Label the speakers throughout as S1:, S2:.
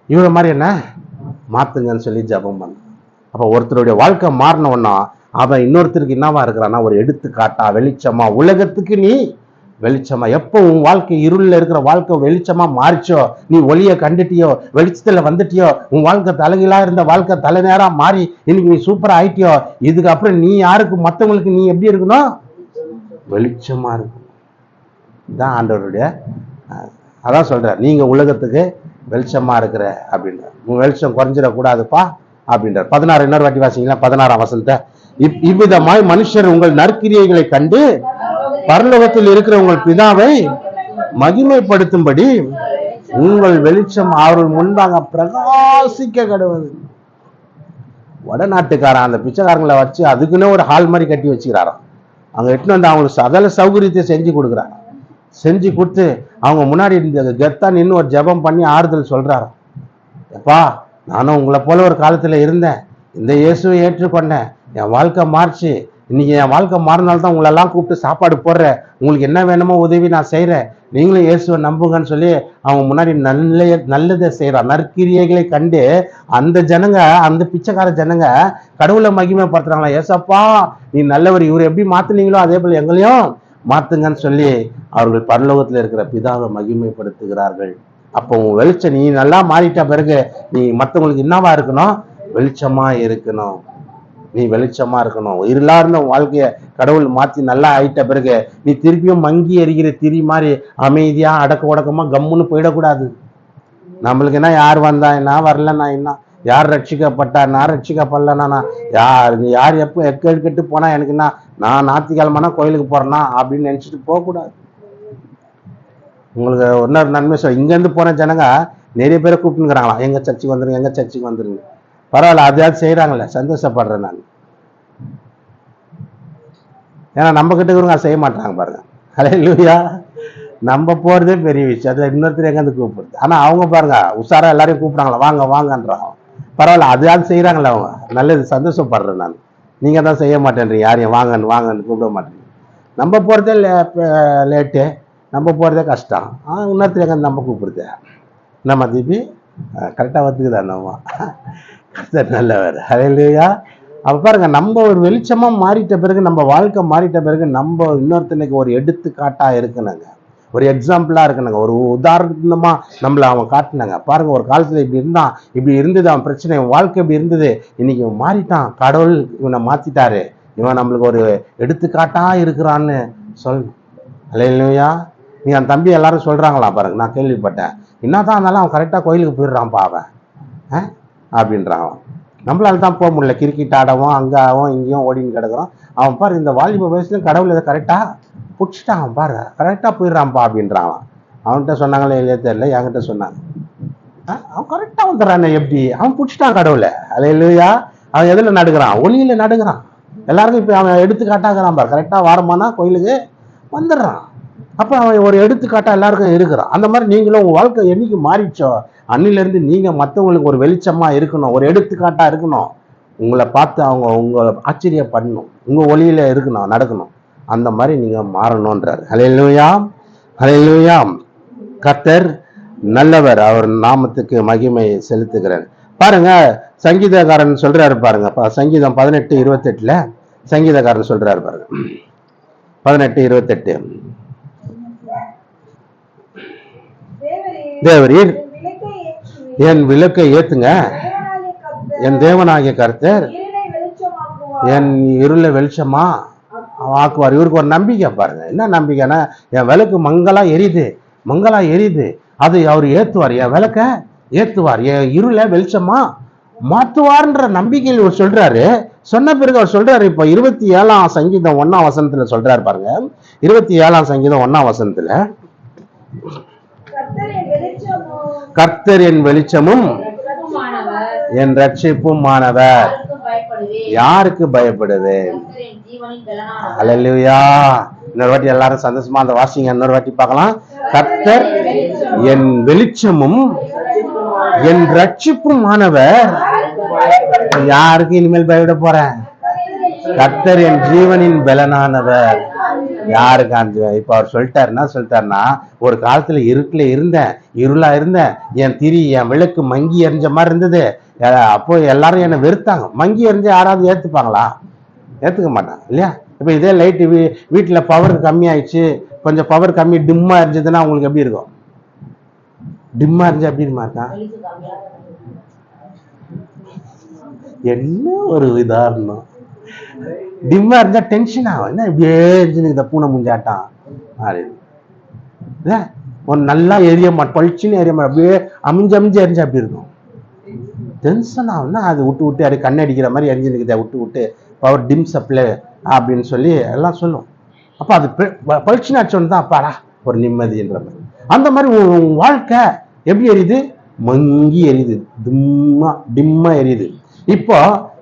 S1: இவரை மாதிரி என்ன மாத்துங்கன்னு சொல்லி ஜெபம் பண்ண. அப்ப ஒருத்தருடைய வாழ்க்கை மாறினவன்னா அவன் இன்னொருத்தருக்கு என்னவா இருக்கிறான்னா ஒரு எடுத்துக்காட்டா, வெளிச்சமா, உலகத்துக்கு நீ வெளிச்சமா. எப்போ உன் வாழ்க்கை இருளில் இருக்கிற வாழ்க்கை வெளிச்சமா மாறிச்சோ, நீ ஒளியை கண்டுட்டியோ, வெளிச்சத்துல வந்துட்டியோ, உன் வாழ்க்கை தலைகீழா இருந்த வாழ்க்கை தலை நேரா மாறி இன்னைக்கு நீ சூப்பரா ஆயிட்டியோ, இதுக்கப்புறம் நீ யாருக்கு, மற்றவங்களுக்கு நீ எப்படி இருக்கணும்? வெளிச்சமா இருக்கணும். இதான் ஆண்டவருடைய. அதான் சொல்ற, நீங்க உலகத்துக்கு வெளிச்சமா இருக்கிற அப்படின்ற. உன் வெளிச்சம் குறைஞ்சிடக்கூடாதுப்பா அப்படின்ற. 16 இன்னொரு வாட்டி வாசிங்களா, 16ஆம் வசனத்தை. இவ்விதமாய் மனுஷர் உங்கள் நற்கிரியைகளை கண்டு பரலோகத்தில் இருக்கிற உங்கள் பிதாவை மகிமைப்படுத்தும்படி உங்கள் வெளிச்சம் அவர்கள் முன்பாக பிரகாசிக்க கடவுது. வடநாட்டுக்காரன் அந்த பிச்சைக்காரங்களை வச்சு அதுக்குன்னே ஒரு ஹால் மாதிரி கட்டி வச்சுக்கிறாராம். அங்க எட்டுன்னு வந்து அவங்களுக்கு சகல சௌகரியத்தை செஞ்சு கொடுக்குறாங்க. செஞ்சு கொடுத்து அவங்க முன்னாடி கெத்தா நின்று ஒரு ஜெபம் பண்ணி ஆறுதல் சொல்றாராம். எப்பா, நானும் உங்களை போல ஒரு காலத்துல இருந்தேன், இந்த இயேசுவை ஏற்றுக்கொண்டேன், என் வாழ்க்கை மாறிச்சு, இன்னைக்கு என் வாழ்க்கை மாறினால்தான் உங்களெல்லாம் கூப்பிட்டு சாப்பாடு போடுறேன், உங்களுக்கு என்ன வேணுமோ உதவி நான் செய்கிறேன், நீங்களும் இயேசுவை நம்புங்கன்னு சொல்லி அவங்க முன்னாடி நல்லதை செய்கிறான். நற்கிரியைகளை கண்டு அந்த ஜனங்க, அந்த பிச்சைக்கார ஜனங்க கடவுளை மகிமைப்படுத்துறாங்களா. ஏசப்பா நீ நல்லவர், இவர் எப்படி மாத்துனீங்களோ அதே போல எங்களையும் மாத்துங்கன்னு சொல்லி அவர்கள் பரலோகத்தில் இருக்கிற பிதாவை மகிமைப்படுத்துகிறார்கள். அப்போ உன் வெளிச்சம் நீ நல்லா மாறிட்ட பிறகு நீ மற்றவங்களுக்கு என்னவா இருக்கணும்? வெளிச்சமா இருக்கணும். நீ வெளிச்சமா இருக்கணும். இருளா இருந்த வாழ்க்கைய கடவுள் மாத்தி நல்லா ஆயிட்ட பிறகு நீ திருப்பியும் மங்கி எறிகிற திரி மாதிரி அமைதியா அடக்க உடக்கமா கம்முன்னு போயிடக்கூடாது. நம்மளுக்கு என்ன, யார் வந்தா என்ன, வரலன்னா என்ன, யார் ரட்சிக்கப்பட்டா நான் ரட்சிக்கப்படலன்னா யார் எப்போ எக்கெட்டு போனா எனக்கு என்ன, நான் ஞாயிற்றுக்கிழமைனா கோயிலுக்கு போறேன்னா அப்படின்னு நினைச்சிட்டு போகக்கூடாது. உங்களுக்கு இன்னொரு நன்மை சொல்ல, இங்கேருந்து போன ஜனங்க நிறைய பேரை கூப்பிட்டுங்கிறாங்களா, எங்க சர்ச்சுக்கு வந்துருங்க, எங்க சர்ச்சுக்கு வந்துருங்க. பரவாயில்ல, அதையாவது செய்யறாங்களே, சந்தோஷப்படுறேன் நான். ஏன்னா நம்ம கிட்ட இருக்கிறவங்க செய்ய மாட்டாங்க பாருங்க. ஹல்லேலூயா. நம்ம போறதே பெரிய விஷயம், அதுல இன்னொருத்தர் எங்கேருந்து கூப்பிடுறது. ஆனா அவங்க பாருங்க உஷாரா எல்லாரையும் கூப்பிடுறாங்களா, வாங்க வாங்கன்றாங்க. பரவாயில்ல, அதையாவது செய்யறாங்களே அவங்க, நல்லது, சந்தோஷப்படுறேன் நான். நீங்க தான் செய்ய மாட்டேன்றீங்க, யாரையும் வாங்கன்னு வாங்கன்னு கூப்பிட மாட்டேங்க. நம்ம போறதே லேட்டு, நம்ம போகிறதே கஷ்டம். இன்னொருத்தர் எங்கே நம்ம கூப்பிடுறது, நம்ம திருப்பி கரெக்டாக வந்துக்குதான் நம்ம நல்லவர். ஹல்லேலூயா. அப்போ பாருங்க, நம்ம ஒரு வெளிச்சமாக மாறிட்ட பிறகு, நம்ம வாழ்க்கை மாறிட்ட பிறகு நம்ம இன்னொருத்தனுக்கு ஒரு எடுத்துக்காட்டாக இருக்கணுங்க, ஒரு எக்ஸாம்பிளாக இருக்கணுங்க, ஒரு உதாரணமாக நம்மளை அவன் காட்டினாங்க. பாருங்க, ஒரு காலத்தில் இப்படி இருந்தான், இப்படி இருந்தது அவன் பிரச்சனை, இவன் வாழ்க்கை இப்படி இருந்தது, இன்னைக்கு இவன் மாறிட்டான், கடவுள் இவனை மாற்றிட்டாரு, இவன் நம்மளுக்கு ஒரு எடுத்துக்காட்டாக இருக்கிறான்னு சொல்லணும். ஹல்லேலூயா. நீ அந்த தம்பி எல்லாரும் சொல்றாங்களா பாருங்க, நான் கேள்விப்பட்டேன், என்னதான் இருந்தாலும் அவன் கரெக்டாக கோயிலுக்கு போயிடுறான்ப்பா அவன் அப்படின்றான். நம்மளால தான் போக முடியல, கிரிக்கெட் ஆடவும் அங்காவும் இங்கேயும் ஓடின்னு கிடக்குறோம். அவன் பாரு இந்த வாலிப வயசுலையும் கடவுள் இதை கரெக்டாக பிடிச்சிட்டான், அவன் பாரு கரெக்டாக போயிடுறான்ப்பா அப்படின்றான். அவன்கிட்ட சொன்னாங்களே இல்லையே தெரியல, என்கிட்ட சொன்னாங்க. அவன் கரெக்டாக வந்துடுறான், எப்படி அவன் பிடிச்சிட்டான் கடவுளை. ஹல்லேலூயா. அவன் எதில் நடுக்கிறான்? ஒளியில நடுக்கிறான். எல்லாருக்கும் இப்போ அவன் எடுத்துக்காட்டாகிறான் பாரு, கரெக்டாக வாரமானா கோயிலுக்கு வந்துடுறான். அப்போ அவன் ஒரு எடுத்துக்காட்டா எல்லாருக்கும் இருக்கிறான். அந்த மாதிரி நீங்களும் உங்கள் வாழ்க்கை என்னைக்கு மாறிச்சோ அன்னிலேருந்து நீங்கள் மற்றவங்களுக்கு ஒரு வெளிச்சமா இருக்கணும், ஒரு எடுத்துக்காட்டா இருக்கணும். உங்களை பார்த்து அவங்க உங்களை ஆச்சரியப்படணும், உங்கள் ஒளியில இருக்கணும், நடக்கணும். அந்த மாதிரி நீங்கள் மாறணுன்றார். ஹல்லேலூயா. ஹல்லேலூயா. கர்த்தர் நல்லவர், அவர் நாமத்துக்கு மகிமை செலுத்துகிறார். பாருங்க, சங்கீதக்காரன் சொல்றாரு பாருங்க, சங்கீதம் 18:28 சங்கீதக்காரன் சொல்றாரு பாருங்க, 18:28. தேவரீர் என் விளக்கை ஏத்துங்க, என் தேவனாகிய கர்த்தர் என் இருளை வெளிச்சமா ஆக்குவார். இவருக்கு ஒரு நம்பிக்கை பாருங்க, என்ன நம்பிக்கைன்னா, என் விளக்கு மங்களா எரியுது, அது அவர் ஏத்துவார், என் விளக்க ஏத்துவார், என் இருளை வெளிச்சமா மாத்துவார்ன்ற நம்பிக்கையில் இவர் சொல்றாரு. சொன்ன பிறகு அவர் சொல்றாரு, இப்ப 27ஆம் சங்கீதம் 1ஆம் வசனத்துல சொல்றாரு பாருங்க, 27ஆம் சங்கீதம் 1ஆம் வசனத்துல, கர்த்தர் என் வெளிச்சமும் என் ரட்சிப்புமானவர், யாருக்கு பயப்படுவேன்? ஹல்லேலூயா. இன்னொரு வாட்டி எல்லாரும் சந்தோஷமா அந்த வாசிங்க, இன்னொரு வாட்டி பார்க்கலாம். கர்த்தர் என் வெளிச்சமும் என் ரட்சிப்புமானவர், யாருக்கு இனிமேல் பயப்பட போறேன்? கர்த்தர் என் ஜீவனின் பலனானவர். யாருக்கு அஞ்சுவேன்? இப்ப அவர் சொல்லிட்டாருன்னா ஒரு காலத்துல இருளா இருந்தேன், என் என் விளக்கு மங்கி எறிஞ்ச மாதிரி இருந்தது, அப்போ எல்லாரும் என்னை வெறுத்தாங்க. மங்கி எறிஞ்சு யாராவது ஏத்துப்பாங்களா? ஏத்துக்க மாட்டாங்க இல்லையா? இப்ப இதே லைட்டு வீட்டுல பவர் கம்மி ஆயிடுச்சு, கொஞ்சம் பவர் கம்மி டிம்மா இருந்ததுன்னா உங்களுக்கு எப்படி இருக்கும்? டிம்மா இருந்துச்சு எப்படி இருக்கா? என்ன ஒரு உதாரணம்! டிம்மா இருந்தா டென்ஷன் ஆகும். என்ன இப்படியே இருந்துச்சு பூனை முஞ்சாட்டான் அப்படின்னு. ஒரு நல்லா எரிய மாட்டோம், பளிச்சுன்னு எரிய மாட்டோம், அப்படியே அமைஞ்சு எரிஞ்சு அப்படி இருக்கும். டென்ஷன் ஆகும்னா அது விட்டு அப்படியே கண்ணடிக்கிற மாதிரி எரிஞ்சுருக்குதா, விட்டு பவர் டிம் சப்ளை அப்படின்னு சொல்லி எல்லாம் சொல்லும். அப்ப அது பளிச்சுன்னு அடிச்சோன்னு தான் அப்பாடா ஒரு நிம்மதின்ற மாதிரி. அந்த மாதிரி வாழ்க்கை எப்படி எரியுது? மங்கி எரியுது, டிம்மா எரியுது. இப்போ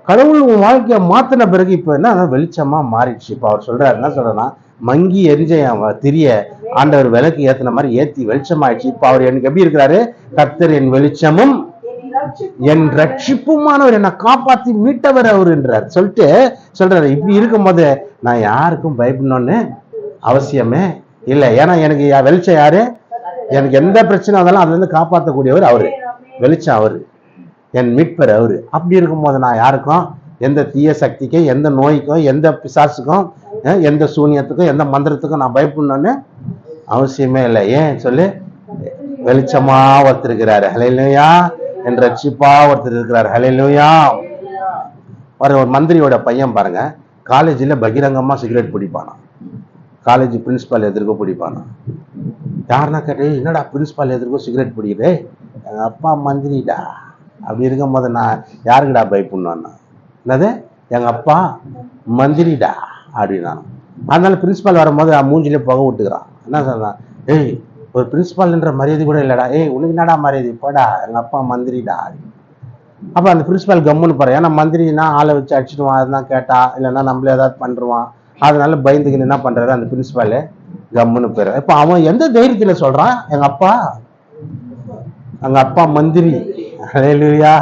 S1: கடவுள் உன் வாழ்க்கையை மாத்தின பிறகு இப்ப என்ன வெளிச்சமா மாறிடுச்சு. இப்ப அவர் சொல்றாரு, என்ன சொல்றேன்னா, மங்கி எரிஞ்ச திரிய ஆண்டவர் விளக்கு ஏத்தின மாதிரி ஏத்தி வெளிச்சமாயிடுச்சு. இப்ப அவர் எனக்கு எப்படி இருக்கிறாரு? கர்த்தர் என் வெளிச்சமும் என் ரட்சிப்புமானவர், என்னை காப்பாத்தி மீட்டவர் அவர் என்றார் சொல்றாரு. இப்படி இருக்கும் போது நான் யாருக்கும் பயப்படணும்னு அவசியமே இல்லை. ஏன்னா எனக்கு வெளிச்சம் யாரு? எனக்கு எந்த பிரச்சனை வந்தாலும் அதுல இருந்து காப்பாற்றக்கூடியவர் அவரு, வெளிச்சம் அவரு, என் மீட்பர் அவரு. அப்படி இருக்கும் போது நான் யாருக்கும், எந்த தீய சக்திக்கும், எந்த நோய்க்கும், எந்த பிசாசுக்கும், எந்த சூனியத்துக்கும், எந்த மந்திரத்துக்கும் நான் பயப்படணும்னு அவசியமே இல்லை. ஏன் சொல்லு? வெளிச்சமா ஒருத்தர் இருக்கிறாரு, ஹல்லேலூயா. என் ரட்சிப்பா ஒருத்தர் இருக்கிறாரு, ஹல்லேலூயா. ஒரு மந்திரியோட பையன் பாருங்க, காலேஜில் பகிரங்கமா சிகரெட் பிடிப்பானா, காலேஜ் பிரின்சிபால் எதிர்க்க பிடிப்பானா. யாருன்னா கேட்டே, என்னடா பிரின்சிபால் எதிர்க்க சிகரெட் பிடிக்குது? எங்க அப்பா மந்திரிடா. அப்படி இருக்கும் போது நான் யாருக்குடா பயப்படணும்னா, என்னது எங்க அப்பா மந்திரிடா அப்படின்னா. அதனால பிரின்சிபால் வரும்போது மூஞ்சிலே புகை விட்டுக்கிறான். என்ன சொல்றான்? ஏய், ஒரு பிரின்சிபால்ன்ற மரியாதை கூட இல்லடா, ஏய் உனக்கு என்னடா மரியாதை, போடா, எங்க அப்பா மந்திரிடா. அப்ப அந்த பிரின்சிபால் கம்முன்னு போற, ஏன்னா மந்திரினா ஆளை வச்சு அடிச்சுடுவான், அதுதான் கேட்டா, இல்லைன்னா நம்மள ஏதாவது பண்ணுவான். அதனால பயந்துக்கு என்ன பண்றாரு அந்த பிரின்சிபால், கம்முன்னு போயிரு. இப்ப அவன் எந்த தைரியத்துல சொல்றான்? எங்க அப்பா மந்திரி, ஹல்லேலூயா.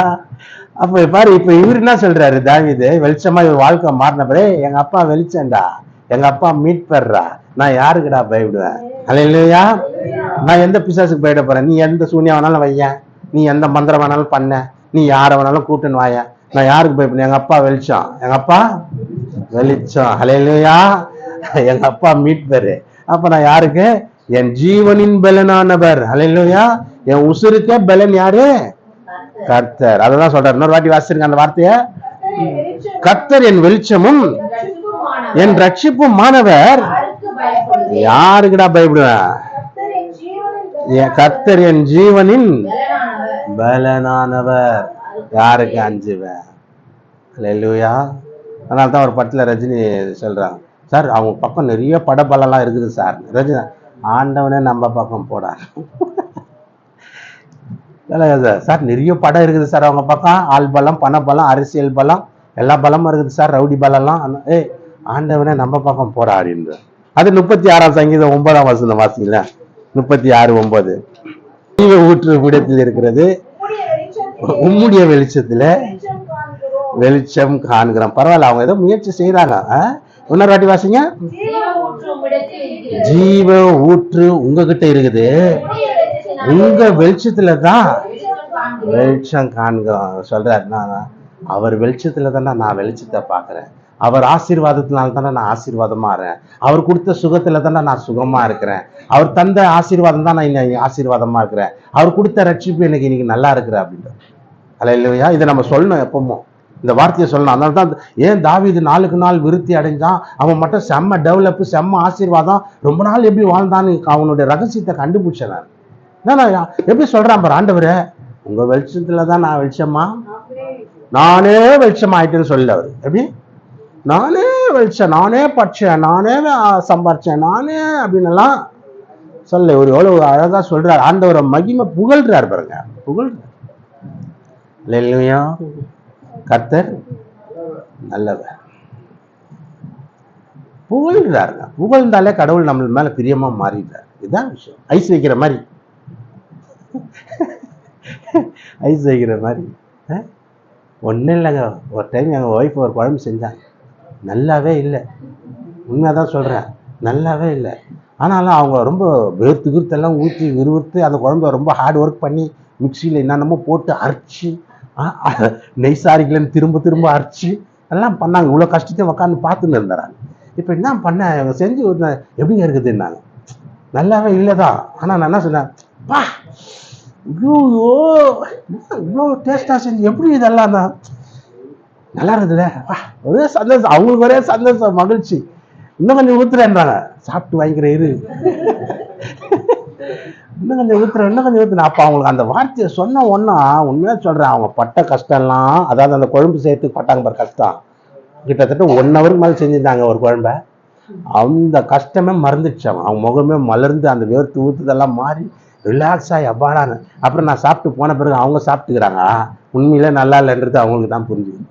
S1: அப்ப பாரு, இப்ப இவரு என்ன சொல்றாரு தாவீது, வெளிச்சமா இவர் வாழ்க்கை மாறினப்பறே, எங்க அப்பா வெளிச்சம்டா, எங்க அப்பா மீட்பர்றா, நான் யாருக்குடா பயப்படுவேன்? ஹல்லேலூயா. நான் எந்த பிசாசுக்கு பயப்பட போறேன்? நீ எந்த சூனியம் வேணாலும் வையன், நீ எந்த மந்திரம் வேணாலும் பண்ண, நீ யார வேணாலும் கூட்டுன்னு வாய, நான் யாருக்கு பயப்படணும்? எங்க அப்பா வெளிச்சம், எங்க அப்பா வெளிச்சம், ஹல்லேலூயா. எங்க அப்பா மீட்பரு. அப்ப நான் யாருக்கு? என் ஜீவனின் பலனானவர், ஹல்லேலூயா. என் உசுருக்கே பலன் யாரு? கர்த்தர். அததான் சொல்றாரு. இன்னொரு வாட்டி வாசிருங்க அந்த வார்த்தைய. கர்த்தர் என் வெளிச்சமும் என் ரட்சிப்பும் மாணவர், யாருக்குடா பயப்படுவேன்? கர்த்தர் என் ஜீவனின் பலனானவர், யாருக்கு அஞ்சுவேன்? ஹல்லேலூயா. அதனால தான் ஒரு படத்துல ரஜினி சொல்றாங்க, சார் அவங்க பக்கம் நிறைய படபலம்லாம் இருக்குது சார். ரஜினி, ஆண்டவனே நம்ம பக்கம் போடா. சார் நிறைய படம் இருக்குது சார் அவங்க பக்கம், ஆள் பலம், பண பலம், அரசியல் பலம், எல்லா பலமும் இருக்குது சார், ரவுடி பலம்லாம். ஏய், ஆண்டவனே நம்ம பக்கம் போடா அப்படின்னு. அது 36ஆம் சங்கீதம் 9ஆம் வசனம் வாசிங்களா, 36:9. ஜீவ ஊற்று விடத்தில் இருக்கிறது, உம்முடைய வெளிச்சத்துல வெளிச்சம் காண்கிறோம். பரவாயில்ல, அவங்க ஏதோ முயற்சி செய்யறாங்க. இன்னொரு வாட்டி வாசிங்க. ஜீவ ஊற்று உங்ககிட்ட இருக்குது, உங்க வெளிச்சத்துல தான் வெளிச்சம் காண்கிறோம் சொல்றாருன்னா, அவர் வெளிச்சத்துல தானே நான் வெளிச்சத்தை பாக்குறேன், அவர் ஆசீர்வாதத்தினால தானே நான் ஆசீர்வாதமா இருக்கேன், அவர் கொடுத்த சுகத்துல தானே நான் சுகமா இருக்கிறேன், அவர் தந்த ஆசீர்வாதம் தான் நான் இன்னைக்கு ஆசீர்வாதமா இருக்கிறேன், அவர் கொடுத்த ரட்சிப்பு எனக்கு இன்னைக்கு நல்லா இருக்கிற அப்படின்ற. ஹல்லேலூயா. இதை நம்ம சொல்லணும், எப்பவும் இந்த வார்த்தையை சொல்லணும். அதனால தான் ஏன் தாவீது நாளுக்கு நாள் விருத்தி அடைஞ்சான், அவன் மட்டும் செம்ம டெவலப்பு, செம்ம ஆசீர்வாதம், ரொம்ப நாள் எப்படி வாழ்ந்தான்னு அவனுடைய ரகசியத்தை கண்டுபிடிச்சேன் நான். எப்படி சொல்றான் பாரு ஆண்டவரே, உங்க வெளிச்சத்துல தான் நான் வெளிச்சமா, நானே வெளிச்சம் ஆயிட்டேன்னு சொல்லல அவர். எப்படி? நானே வெளிச்சம், நானே படிச்சேன், நானே சம்பாரிச்சேன், நானே அப்படின்னு எல்லாம் சொல்ல. ஒரு எவ்வளவு அழகா சொல்றாரு ஆண்டவரை, மகிமை புகழ்றாரு பாருங்க, புகழ்றாரு. ஹல்லேலூயா. கர்த்தர் நல்லவர், புகழ்றாருங்க. புகழ்ந்தாலே கடவுள் நம்ம மேல பிரியமா மாறிடுறாரு. இதுதான் விஷயம். ஐஸ் வைக்கிற மாதிரி, ஐஸ் வைக்கிற மாதிரி. ஒன்றும் இல்லைங்க, ஒரு டைம் எங்கள் ஒய்ஃப் ஒரு குழம்பு செஞ்சாங்க, நல்லாவே இல்லை, உண்மையாக தான் சொல்கிறேன். நல்லாவே இல்லை. ஆனாலும் அவங்க ரொம்ப வேர்த்து கிருத்தெல்லாம் ஊற்றி விறுவிறுத்து அந்த குழம்பை ரொம்ப ஹார்ட் ஒர்க் பண்ணி மிக்சியில் என்னென்னமோ போட்டு அரைச்சி நெய் சாரிக்கலன்னு திரும்ப திரும்ப அரைச்சி எல்லாம் பண்ணாங்க. இவ்வளோ கஷ்டத்தையும் உட்காந்து பார்த்துன்னு இருந்தாங்க. இப்போ என்ன பண்ண இவங்க செஞ்சு எப்படிங்க இருக்குதுன்னாங்க. நல்லாவே இல்லைதான். ஆனால் நான் என்ன சொன்னேன், பா இவ்வளோ இவ்வளோ டேஸ்ட்டாக செஞ்சு எப்படி இதெல்லாம் தான் நல்லா இருக்குதுல்ல, வா ஒரே சந்தோஷம். அவங்களுக்கு ஒரே சந்தோஷம், மகிழ்ச்சி. இன்னும் கொஞ்சம் ஊத்துறேன்றாங்க. சாப்பிட்டு வாங்கிக்கிற இரு, இன்னும் கொஞ்சம் ஊத்துறேன், இன்னும் கொஞ்சம் ஊத்துறேன். அப்போ அவங்களுக்கு அந்த வார்த்தையை சொன்ன ஒன்னா உண்மையா சொல்றேன், அவங்க பட்ட கஷ்டம்லாம், அதாவது அந்த குழம்பு சேர்த்து பட்டாங்க பாரு கஷ்டம், கிட்டத்தட்ட 1 ஹவருக்கு மேலே செஞ்சிருந்தாங்க ஒரு குழம்ப. அந்த கஷ்டமே மறந்துடுச்சு. அவங்க முகமே மலர்ந்து அந்த வேர்த்து ஊத்துதெல்லாம் மாறி ரிலாக்ஸ் ஆகி அப்பாடான்னு. அப்புறம் நான் சாப்பிட்டு போன பிறகு அவங்க சாப்பிட்டுக்கிறாங்க. உண்மையிலே நல்லா இல்லைன்றது அவங்களுக்கு தான் புரிஞ்சுது.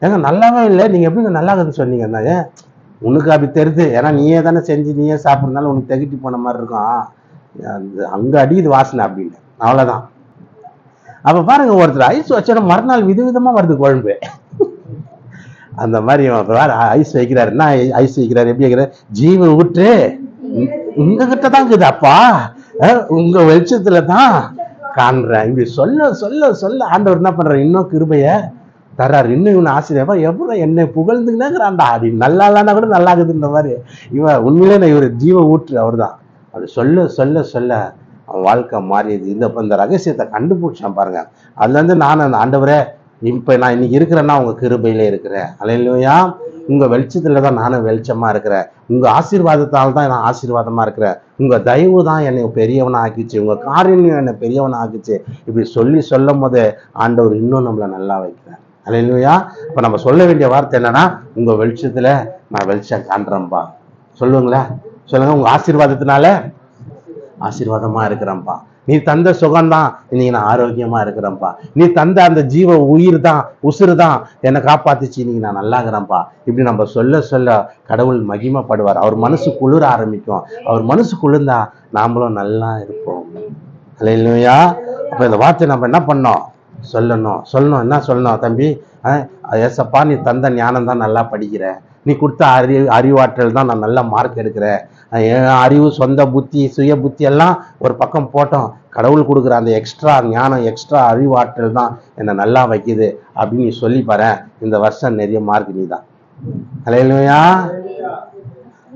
S1: ஏங்க நல்லாவே இல்லை, நீங்கள் எப்படிங்க நல்லா இருக்குதுன்னு சொன்னீங்கன்னா, ஏன் உனக்கு அப்படி தெரியுது, ஏன்னா நீயே தானே செஞ்சு நீயே சாப்பிட்றதுனால உனக்கு திகட்டி போன மாதிரி இருக்கும், அங்கே அடிக்குது வாசனை அப்படின்னு. அவ்வளோதான். அப்போ பாருங்க, ஒருத்தர் ஐஸ் வச்சோட மறுநாள் விதவிதமாக வருது குழம்பு. அந்த மாதிரி ஐஸ் வைக்கிறாரு. என்ன ஐஸ் வைக்கிறாரு, எப்படி வைக்கிறாரு, ஜீவ ஊற்று உங்ககிட்ட தான் இருக்குது அப்பா, உங்க வெளிச்சத்துல தான் காண்றேன். இப்படி சொல்ல சொல்ல சொல்ல ஆண்டவர் என்ன பண்றாரு, இன்னும் கிருபைய தர்றாரு, இன்னும் இவனை ஆசிரியப்பா எவ்வளோ என்னை புகழ்ந்துக்கிறான்டா, அப்படி நல்லா இல்லைன்னா கூட நல்லா இருக்குதுன்ற மாதிரி. இவன் உண்மையிலே நான் இவர் ஜீவ ஊற்று அவர் தான். அப்படி சொல்ல சொல்ல சொல்ல அவன் வாழ்க்கை மாறியது. இந்த ரகசியத்தை கண்டுபிடிச்சான் பாருங்க. அதுல இருந்து நான் அந்த ஆண்டவரே, இப்போ நான் இன்னைக்கு இருக்கிறேன்னா உங்க கிருபையில இருக்கிறேன், அல்லேலூயா. உங்க வெளிச்சத்துல தான் நானும் வெளிச்சமா இருக்கிறேன், உங்க ஆசீர்வாதத்தால் தான் நான் ஆசீர்வாதமா இருக்கிறேன், உங்க தயவு தான் என்னை பெரியவனா ஆக்கிச்சு, உங்க காரியம் என்னை பெரியவனா ஆக்கிச்சு. இப்படி சொல்லி சொல்லும் போது ஆண்டவர் இன்னும் நம்மளை நல்லா வைக்கிறார். அல்லேலூயா. இப்போ நம்ம சொல்ல வேண்டிய வார்த்தை என்னன்னா, உங்க வெளிச்சத்துல நான் வெளிச்சம் காண்றேன்ப்பா. சொல்லுங்களா, சொல்லுங்க. உங்க ஆசீர்வாதத்தினால ஆசீர்வாதமா இருக்கிறேன்ப்பா. நீ தந்த சுகம்தான் இன்னைக்கு நான் ஆரோக்கியமா இருக்கிறேன்ப்பா. நீ தந்த அந்த ஜீவ உயிர் தான், உசுறு தான் என்னை காப்பாத்துச்சு, இன்னைக்கு நான் நல்லா இருக்கிறேன்ப்பா. இப்படி நம்ம சொல்ல சொல்ல கடவுள் மகிமைப்படுவார். அவர் மனசு குளிர ஆரம்பிக்கும். அவர் மனசு குளிர்ந்தா நாமளும் நல்லா இருப்போம். அல்லேலூயா. அப்ப இந்த வார்த்தை நம்ம என்ன பண்ணோம், சொல்லணும். என்ன சொல்லணும், தம்பி ஏசப்பா நீ தந்த ஞானம் தான் நல்லா படிக்கிற, நீ கொடுத்த அறிவாற்றல் தான் நான் நல்லா மார்க் எடுக்கிறேன், அறிவு சொந்த புத்தி சுய புத்தி எல்லாம் ஒரு பக்கம் போட்டோம், கடவுள் கொடுக்குற அந்த எக்ஸ்ட்ரா ஞானம் எக்ஸ்ட்ரா அறிவாற்றல் தான் என்னை நல்லா வைக்குது அப்படின்னு நீ சொல்லி பாரு. இந்த வருஷம் நிறைய மார்க் நீ தான். அல்லேலூயா.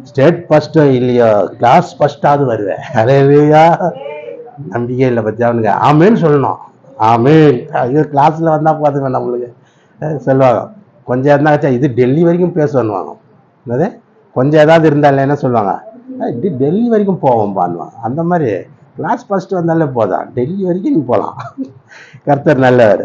S1: ஸ்டேட் ஃபர்ஸ்ட் இல்லையோ, கிளாஸ் ஃபர்ஸ்டாவது வருவேன். அல்லேலூயா. நம்பிக்கை இல்லை பத்தி அவனுக்கு ஆமேன்னு சொல்லணும். ஆமேன். ஐயோ கிளாஸ்ல வந்தா பார்த்துங்க நம்மளுக்கு சொல்லுவாங்க, கொஞ்சம் இருந்தாச்சா இது டெல்லி வரைக்கும் பேசுவாங்க. என்னது கொஞ்சம் ஏதாவது இருந்தால என்ன சொல்லுவாங்க, இது டெல்லி வரைக்கும் போவோம் பண்ணுவாங்க. அந்த மாதிரி கிளாஸ் ஃபர்ஸ்ட் வந்தாலே போதும், டெல்லி வரைக்கும் நீ போகலாம். கர்த்தர் நல்லவர்.